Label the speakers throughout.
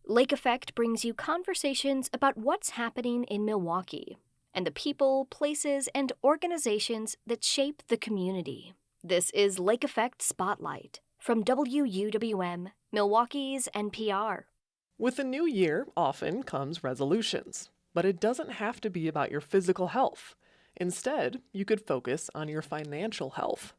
Speaker 1: Lake Effect brings you conversations about what's happening in Milwaukee and the people, places, and organizations that shape the community. This is Lake Effect Spotlight from WUWM, Milwaukee's NPR.
Speaker 2: With a new year, often comes resolutions, but it doesn't have to be about your physical health. Instead, you could focus on your financial health.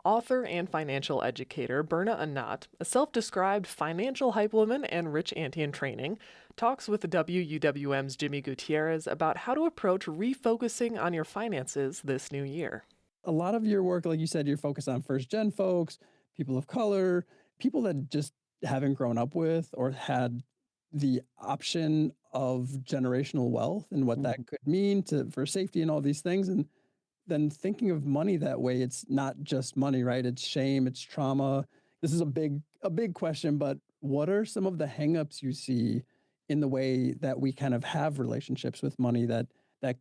Speaker 2: Author and financial educator Berna Anat, a self-described financial hype woman and rich auntie in training, talks with WUWM's Jimmy Gutierrez about how to approach refocusing on your finances this new year.
Speaker 3: A lot of your work, like you said, you're focused on first-gen folks, people of color, people that just haven't grown up with or had the option of generational wealth and what that could mean for safety and all these things. And then thinking of money that way, it's not just money, right? It's shame, it's trauma. This is a big question, but what are some of the hangups you see in the way that we kind of have relationships with money that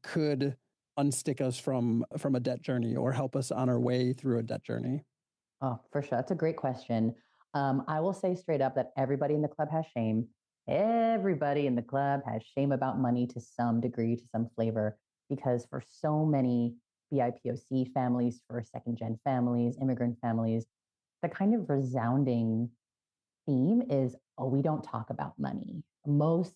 Speaker 3: could unstick us from a debt journey or help us on our way through a debt journey?
Speaker 4: Oh, for sure. That's a great question. I will say straight up that everybody in the club has shame. Everybody in the club has shame about money to some degree, to some flavor, because for so many BIPOC families, for second gen families, immigrant families, the kind of resounding theme is, oh, we don't talk about money. Most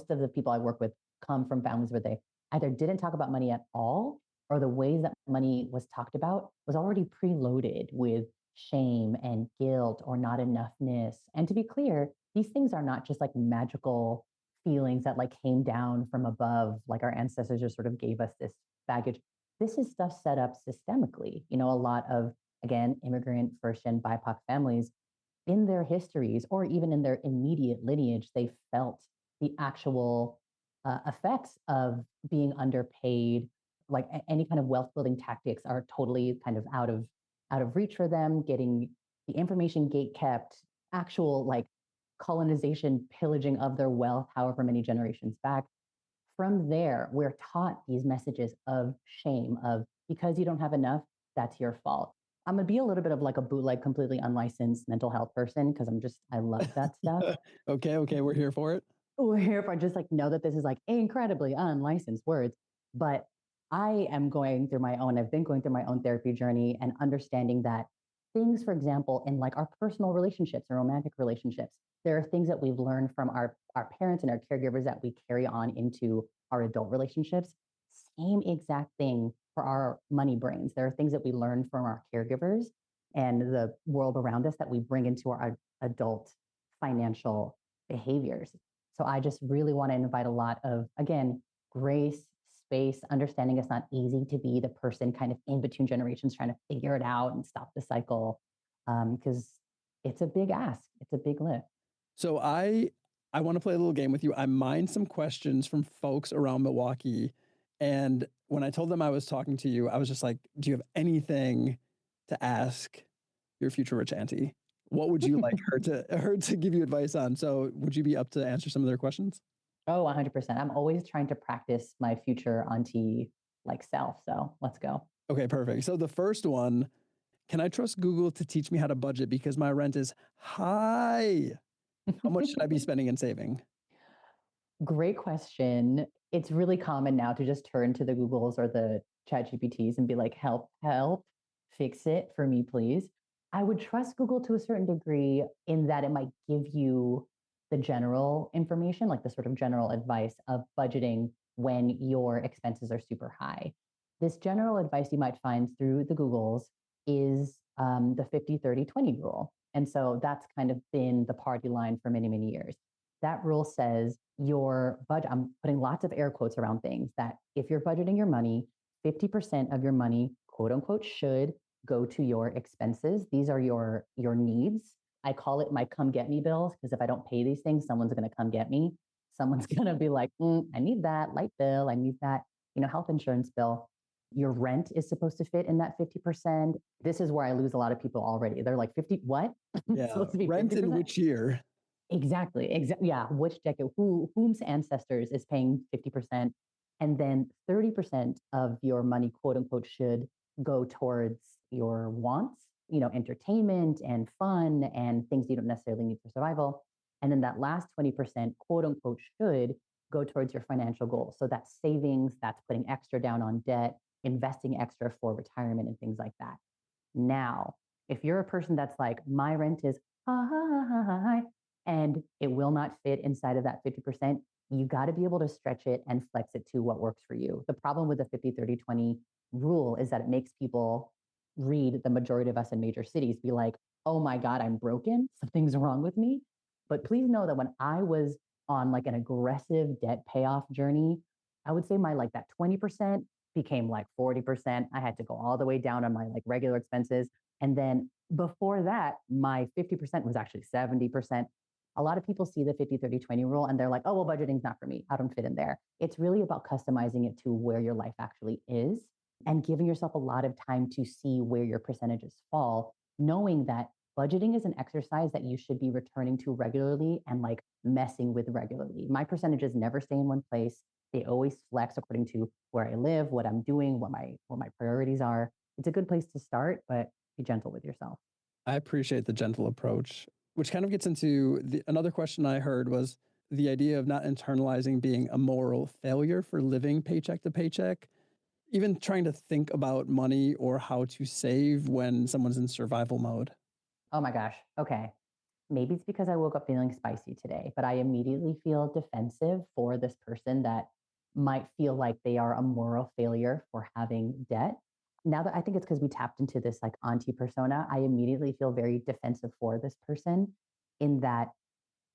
Speaker 4: of the people I work with come from families where they either didn't talk about money at all, or the ways that money was talked about was already preloaded with shame and guilt or not enoughness. And to be clear, these things are not just like magical feelings that like came down from above, like our ancestors just sort of gave us this baggage. This is stuff set up systemically. You know, a lot of, again, immigrant first gen BIPOC families in their histories or even in their immediate lineage, they felt the actual effects of being underpaid. Like any kind of wealth building tactics are totally kind of out of reach for them. Getting the information gate kept, actual like colonization, pillaging of their wealth, however many generations back. From there, we're taught these messages of shame, of because you don't have enough, that's your fault. I'm gonna be a little bit of like a bootleg, completely unlicensed mental health person because I love that stuff.
Speaker 3: Okay, we're here for it.
Speaker 4: We're here for just like know that this is like incredibly unlicensed words, but I am going through my own, I've been going through my own therapy journey and understanding that things, for example, in like our personal relationships and romantic relationships, there are things that we've learned from our parents and our caregivers that we carry on into our adult relationships. Same exact thing for our money brains. There are things that we learn from our caregivers and the world around us that we bring into our adult financial behaviors. So I just really want to invite a lot of, again, grace, space, understanding it's not easy to be the person kind of in between generations trying to figure it out and stop the cycle, because it's a big ask. It's a big lift.
Speaker 3: So I want to play a little game with you. I mined some questions from folks around Milwaukee. And when I told them I was talking to you, I was just like, do you have anything to ask your future rich auntie? What would you like her to give you advice on? So would you be up to answer some of their questions?
Speaker 4: Oh, 100%. I'm always trying to practice my future auntie like self. So let's go.
Speaker 3: Okay, perfect. So the first one, can I trust Google to teach me how to budget because my rent is high? How much should I be spending and saving?
Speaker 4: Great question. It's really common now to just turn to the Googles or the Chat GPTs and be like, help, fix it for me, please. I would trust Google to a certain degree in that it might give you the general information, like the sort of general advice of budgeting when your expenses are super high. This general advice you might find through the Googles is the 50-30-20 rule. And so that's kind of been the party line for many, many years. That rule says your budget, I'm putting lots of air quotes around things, that if you're budgeting your money, 50% of your money, quote unquote, should go to your expenses. These are your needs. I call it my come get me bills because if I don't pay these things, someone's going to come get me. Someone's going to be like, I need that light bill. I need that, health insurance bill. Your rent is supposed to fit in that 50%. This is where I lose a lot of people already. They're like, 50, what?
Speaker 3: Yeah.
Speaker 4: Supposed to be
Speaker 3: rent
Speaker 4: 50%?
Speaker 3: in which year?
Speaker 4: Exactly. Yeah. Which decade? Whom's ancestors is paying 50%, and then 30% of your money, quote unquote, should go towards your wants. Entertainment and fun and things you don't necessarily need for survival. And then that last 20%, quote unquote, should go towards your financial goals. So that's savings, that's putting extra down on debt, investing extra for retirement and things like that. Now, if you're a person that's like, my rent is high and it will not fit inside of that 50%, you got to be able to stretch it and flex it to what works for you. The problem with the 50-30-20 rule is that it makes people read the majority of us in major cities be like, oh my God, I'm broken. Something's wrong with me. But please know that when I was on like an aggressive debt payoff journey, I would say my like that 20% became like 40%. I had to go all the way down on my like regular expenses. And then before that, my 50% was actually 70%. A lot of people see the 50-30-20 rule and they're like, oh, well, budgeting's not for me. I don't fit in there. It's really about customizing it to where your life actually is and giving yourself a lot of time to see where your percentages fall, knowing that budgeting is an exercise that you should be returning to regularly and like messing with regularly. My percentages never stay in one place. They always flex according to where I live, what I'm doing, what my priorities are. It's a good place to start, but be gentle with yourself.
Speaker 3: I appreciate the gentle approach, which kind of gets into another question I heard was the idea of not internalizing being a moral failure for living paycheck to paycheck, even trying to think about money or how to save when someone's in survival mode.
Speaker 4: Oh my gosh. Okay. Maybe it's because I woke up feeling spicy today, but I immediately feel defensive for this person that might feel like they are a moral failure for having debt. Now that I think it's because we tapped into this like auntie persona, I immediately feel very defensive for this person in that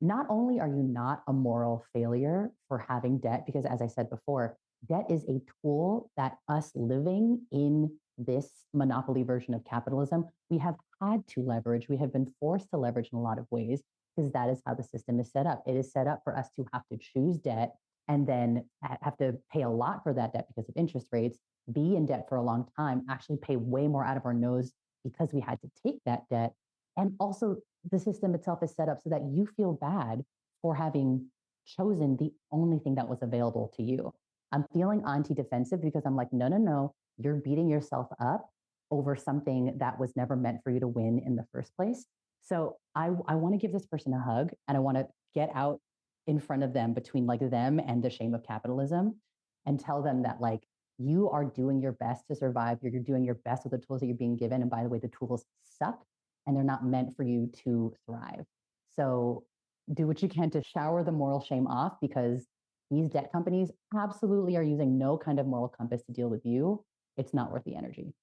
Speaker 4: not only are you not a moral failure for having debt, because as I said before, debt is a tool that us living in this monopoly version of capitalism, we have had to leverage. We have been forced to leverage in a lot of ways because that is how the system is set up. It is set up for us to have to choose debt and then have to pay a lot for that debt because of interest rates, be in debt for a long time, actually pay way more out of our nose because we had to take that debt. And also, the system itself is set up so that you feel bad for having chosen the only thing that was available to you. I'm feeling anti defensive because I'm like, no, no, no, you're beating yourself up over something that was never meant for you to win in the first place. So I want to give this person a hug and I want to get out in front of them between like them and the shame of capitalism and tell them that like you are doing your best to survive. You're doing your best with the tools that you're being given. And by the way, the tools suck and they're not meant for you to thrive. So do what you can to shower the moral shame off because these debt companies absolutely are using no kind of moral compass to deal with you. It's not worth the energy.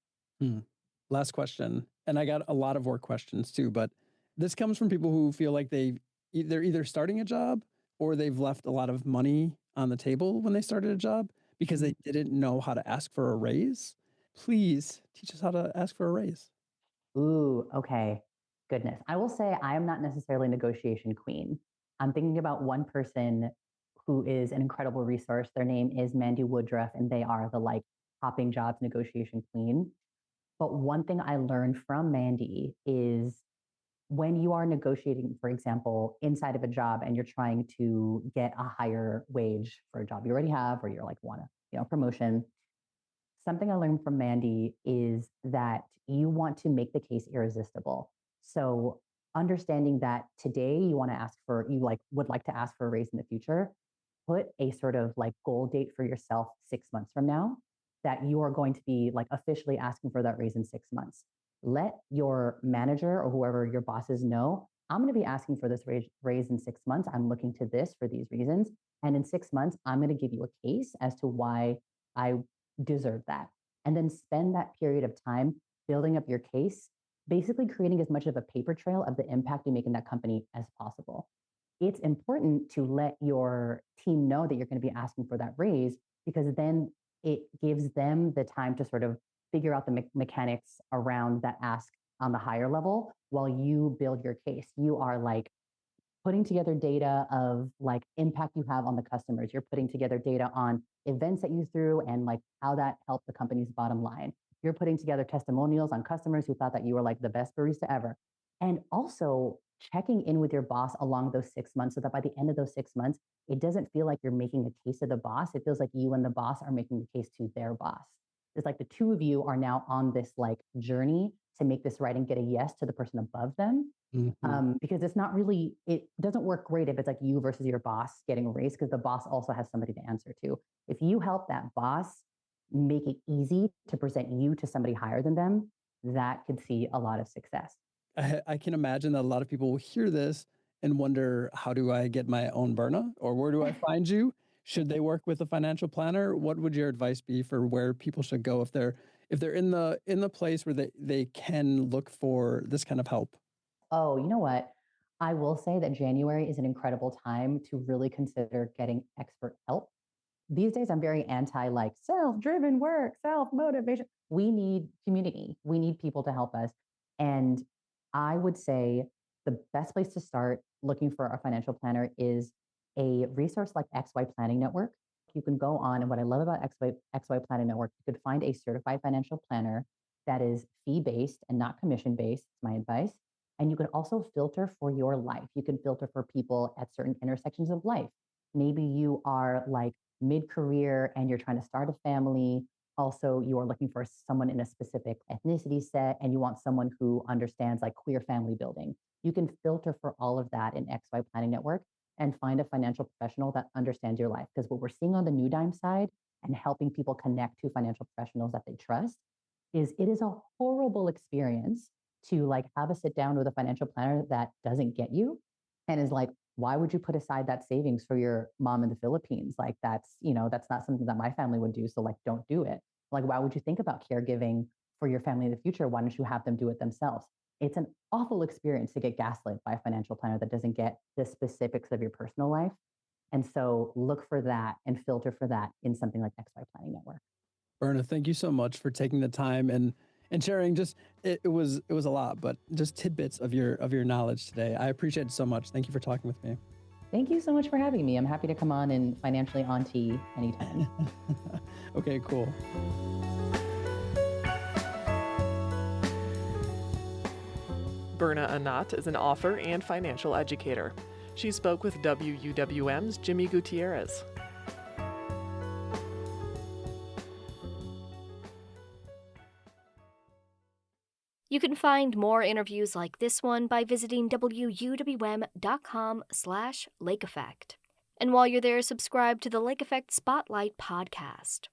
Speaker 3: Last question. And I got a lot of work questions too, but this comes from people who feel like they're either starting a job or they've left a lot of money on the table when they started a job because they didn't know how to ask for a raise. Please teach us how to ask for a raise.
Speaker 4: Ooh, okay. Goodness. I will say I am not necessarily a negotiation queen. I'm thinking about one person who is an incredible resource. Their name is Mandy Woodruff, and they are the like hopping jobs negotiation queen. But one thing I learned from Mandy is when you are negotiating, for example, inside of a job and you're trying to get a higher wage for a job you already have, or you're like want a promotion, something I learned from Mandy is that you want to make the case irresistible. So understanding that today you want to ask for, you like would like to ask for a raise in the future, put a sort of like goal date for yourself 6 months from now that you are going to be like officially asking for that raise in 6 months. Let your manager or whoever your bosses know, I'm going to be asking for this raise in 6 months. I'm looking to this for these reasons. And in 6 months, I'm going to give you a case as to why I deserve that. And then spend that period of time building up your case, basically creating as much of a paper trail of the impact you make in that company as possible. It's important to let your team know that you're going to be asking for that raise because then it gives them the time to sort of figure out the mechanics around that ask on the higher level while you build your case. You are like putting together data of like impact you have on the customers. You're putting together data on events that you threw and like how that helped the company's bottom line. You're putting together testimonials on customers who thought that you were like the best barista ever. And also checking in with your boss along those 6 months so that by the end of those 6 months, it doesn't feel like you're making a case to the boss. It feels like you and the boss are making the case to their boss. It's like the two of you are now on this like journey to make this right and get a yes to the person above them. Because it's not really, it doesn't work great if it's like you versus your boss getting a raise, because the boss also has somebody to answer to. If you help that boss make it easy to present you to somebody higher than them, that could see a lot of success.
Speaker 3: I can imagine that a lot of people will hear this and wonder, how do I get my own Berna, or where do I find you? Should they work with a financial planner? What would your advice be for where people should go if they're in the place where they can look for this kind of help?
Speaker 4: Oh, you know what? I will say that January is an incredible time to really consider getting expert help. These days I'm very anti like self-driven work, self-motivation. We need community. We need people to help us. And I would say the best place to start looking for a financial planner is a resource like XY Planning Network. You can go on, and what I love about XY Planning Network, you could find a certified financial planner that is fee-based and not commission-based. It's my advice. And you can also filter for your life. You can filter for people at certain intersections of life. Maybe you are like mid-career and you're trying to start a family. Also, you are looking for someone in a specific ethnicity set and you want someone who understands like queer family building. You can filter for all of that in XY Planning Network and find a financial professional that understands your life. Because what we're seeing on the New Dime side and helping people connect to financial professionals that they trust is it is a horrible experience to like have a sit down with a financial planner that doesn't get you and is like, why would you put aside that savings for your mom in the Philippines? Like that's, that's not something that my family would do. So like, don't do it. Like, why would you think about caregiving for your family in the future? Why don't you have them do it themselves? It's an awful experience to get gaslit by a financial planner that doesn't get the specifics of your personal life. And so look for that and filter for that in something like XY Planning Network.
Speaker 3: Berna, thank you so much for taking the time and sharing. Just it was a lot, but just tidbits of your knowledge today. I appreciate it so much. Thank you for talking with me.
Speaker 4: Thank you so much for having me. I'm happy to come on and financially auntie anytime.
Speaker 3: Okay, cool.
Speaker 2: Berna Anat is an author and financial educator. She spoke with WUWM's Jimmy Gutierrez.
Speaker 1: You can find more interviews like this one by visiting wuwm.com/Lake Effect. And while you're there, subscribe to the Lake Effect Spotlight podcast.